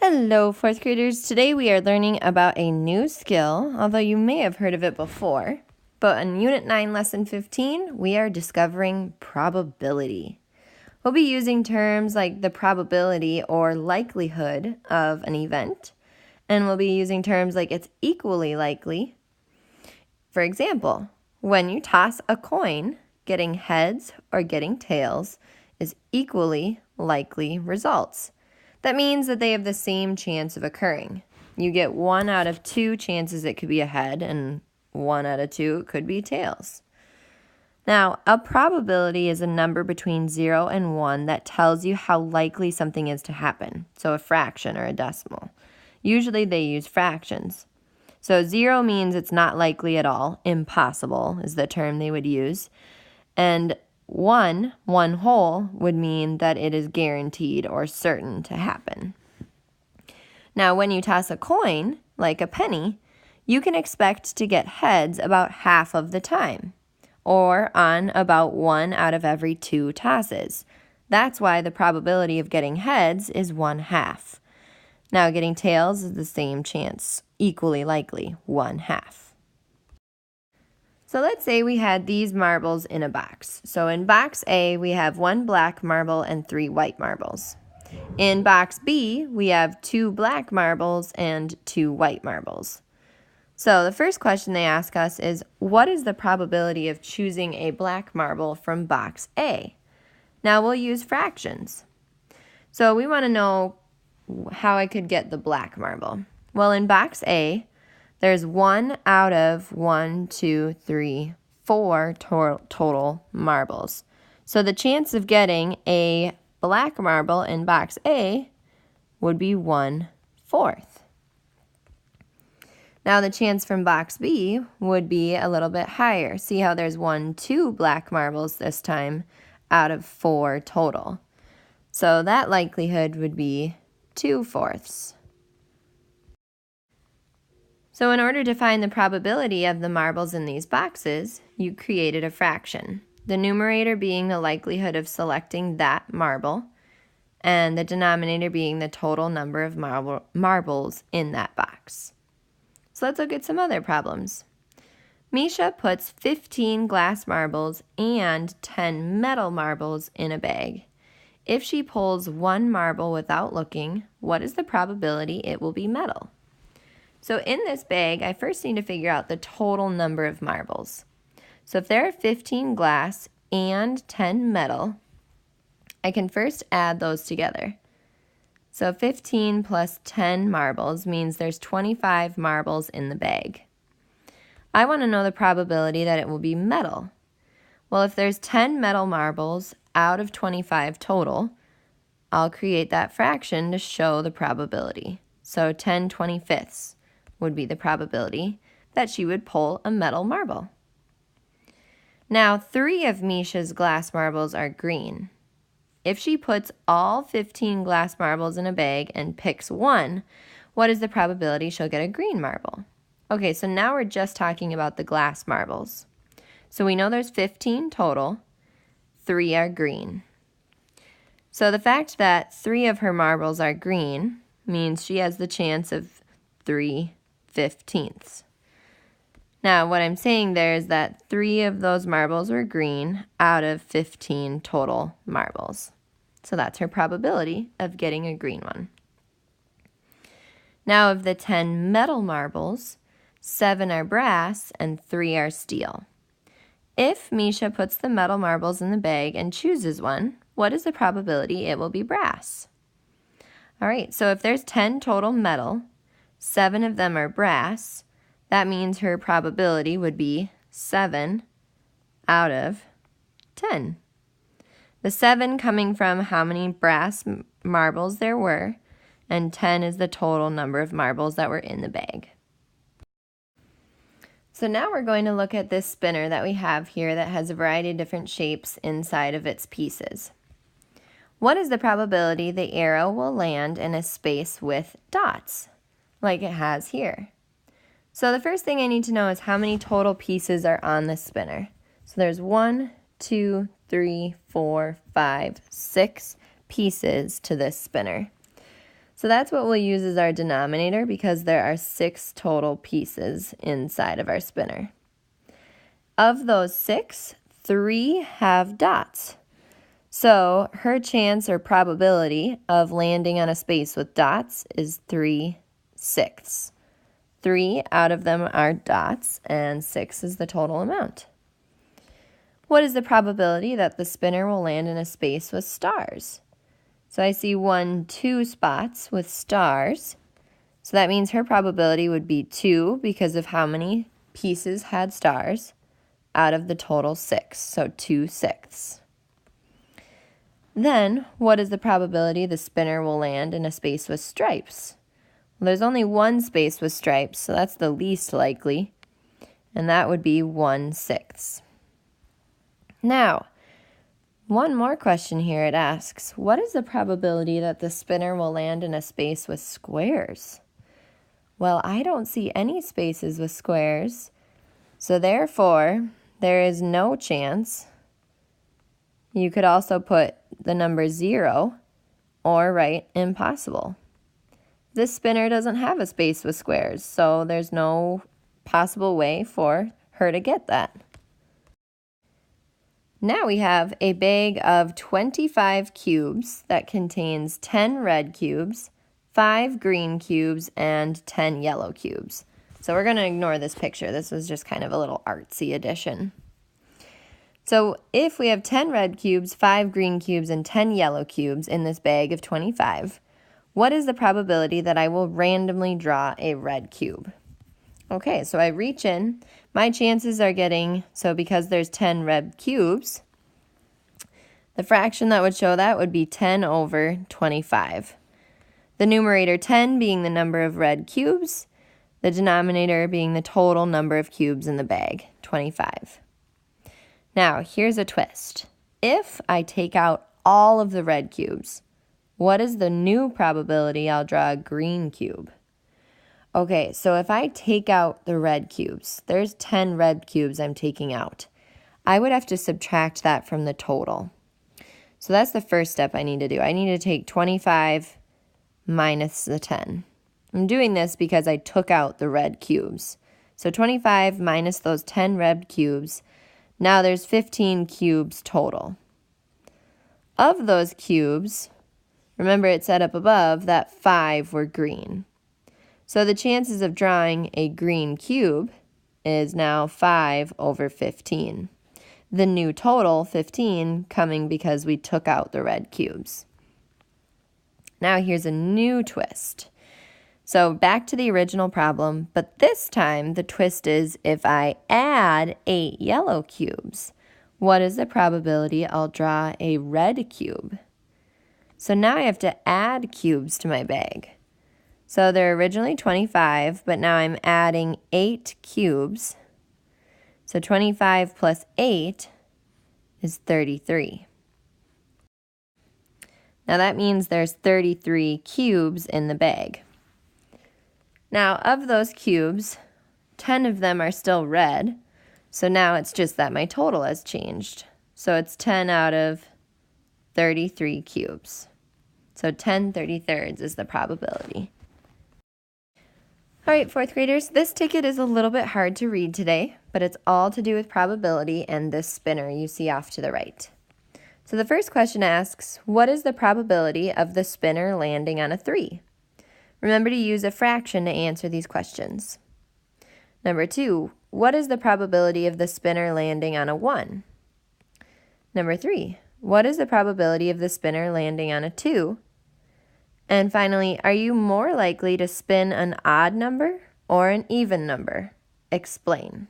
Hello, fourth graders. Today we are learning about a new skill, although you may have heard of it before. But in Unit 9, Lesson 15, we are discovering probability. We'll be using terms like the probability or likelihood of an event, and we'll be using terms like it's equally likely. For example, when you toss a coin, getting heads or getting tails is equally likely results. That means that they have the same chance of occurring. You get 1 out of 2 chances it could be a head, and 1 out of 2 it could be tails. Now, a probability is a number between 0 and 1 that tells you how likely something is to happen, so a fraction or a decimal. Usually they use fractions. So 0 means it's not likely at all, impossible is the term they would use, and one whole would mean that it is guaranteed or certain to happen. Now, when you toss a coin, like a penny, you can expect to get heads about half of the time, or on about 1 out of every 2 tosses. That's why the probability of getting heads is 1/2. Now, getting tails is the same chance, equally likely, 1/2. So let's say we had these marbles in a box. So in box A, we have 1 black marble and 3 white marbles. In box B, we have 2 black marbles and 2 white marbles. So the first question they ask us is, what is the probability of choosing a black marble from box A? Now we'll use fractions. So we want to know how I could get the black marble. Well, in box A, there's 1 out of 4 total marbles. So the chance of getting a black marble in box A would be 1/4. Now the chance from box B would be a little bit higher. See how there's 2 black marbles this time out of 4 total. So that likelihood would be 2/4. So in order to find the probability of the marbles in these boxes, you created a fraction. The numerator being the likelihood of selecting that marble, and the denominator being the total number of marbles in that box. So let's look at some other problems. Misha puts 15 glass marbles and 10 metal marbles in a bag. If she pulls 1 marble without looking, what is the probability it will be metal? So in this bag, I first need to figure out the total number of marbles. So if there are 15 glass and 10 metal, I can first add those together. So 15 plus 10 marbles means there's 25 marbles in the bag. I want to know the probability that it will be metal. Well, if there's 10 metal marbles out of 25 total, I'll create that fraction to show the probability. So 10/25 would be the probability that she would pull a metal marble. Now, 3 of Misha's glass marbles are green. If she puts all 15 glass marbles in a bag and picks 1, what is the probability she'll get a green marble? Okay, so now we're just talking about the glass marbles. So we know there's 15 total, 3 are green. So the fact that 3 of her marbles are green means she has the chance of 3/15. Now, what I'm saying there is that 3 of those marbles were green out of 15 total marbles. So that's her probability of getting a green one. Now, of the 10 metal marbles, 7 are brass and 3 are steel. If Misha puts the metal marbles in the bag and chooses one, what is the probability it will be brass? All right, so if there's 10 total metal, 7 of them are brass, that means her probability would be 7 out of 10. The 7 coming from how many brass marbles there were, and 10 is the total number of marbles that were in the bag. So now we're going to look at this spinner that we have here that has a variety of different shapes inside of its pieces. What is the probability the arrow will land in a space with dots, like it has here? So the first thing I need to know is how many total pieces are on the spinner. So there's 1, 2, 3, 4, 5, 6 pieces to this spinner. So that's what we'll use as our denominator because there are 6 total pieces inside of our spinner. Of those 6, 3 have dots. So her chance or probability of landing on a space with dots is 3/6. 3 out of them are dots, and 6 is the total amount. What is the probability that the spinner will land in a space with stars? So I see 1, 2 spots with stars. So that means her probability would be 2 because of how many pieces had stars out of the total 6. So 2/6. Then, what is the probability the spinner will land in a space with stripes? Well, there's only one space with stripes, so that's the least likely, and that would be 1/6. Now, one more question here. It asks, what is the probability that the spinner will land in a space with squares? Well, I don't see any spaces with squares, so therefore, there is no chance. You could also put the number 0 or write impossible. This spinner doesn't have a space with squares, so there's no possible way for her to get that. Now we have a bag of 25 cubes that contains 10 red cubes, 5 green cubes, and 10 yellow cubes. So we're going to ignore this picture. This was just kind of a little artsy addition. So if we have 10 red cubes, 5 green cubes, and 10 yellow cubes in this bag of 25, what is the probability that I will randomly draw a red cube? Okay, so I reach in. My chances are getting, so because there's 10 red cubes, the fraction that would show that would be 10 over 25. The numerator 10 being the number of red cubes, the denominator being the total number of cubes in the bag, 25. Now, here's a twist. If I take out all of the red cubes, what is the new probability I'll draw a green cube? Okay, so if I take out the red cubes, there's 10 red cubes I'm taking out. I would have to subtract that from the total. So that's the first step I need to do. I need to take 25 minus the 10. I'm doing this because I took out the red cubes. So 25 minus those 10 red cubes. Now there's 15 cubes total. Of those cubes, remember it said up above that 5 were green. So the chances of drawing a green cube is now 5 over 15. The new total, 15, coming because we took out the red cubes. Now here's a new twist. So back to the original problem, but this time the twist is if I add 8 yellow cubes, what is the probability I'll draw a red cube? So now I have to add cubes to my bag. So they're originally 25, but now I'm adding 8 cubes. So 25 plus 8 is 33. Now that means there's 33 cubes in the bag. Now of those cubes, 10 of them are still red, so now it's just that my total has changed. So it's 10 out of 33 cubes. So 10/33 is the probability. All right, fourth graders, this ticket is a little bit hard to read today, but it's all to do with probability and this spinner you see off to the right. So the first question asks, what is the probability of the spinner landing on a 3? Remember to use a fraction to answer these questions. Number 2, what is the probability of the spinner landing on a 1? Number 3, what is the probability of the spinner landing on a 2? And finally, are you more likely to spin an odd number or an even number? Explain.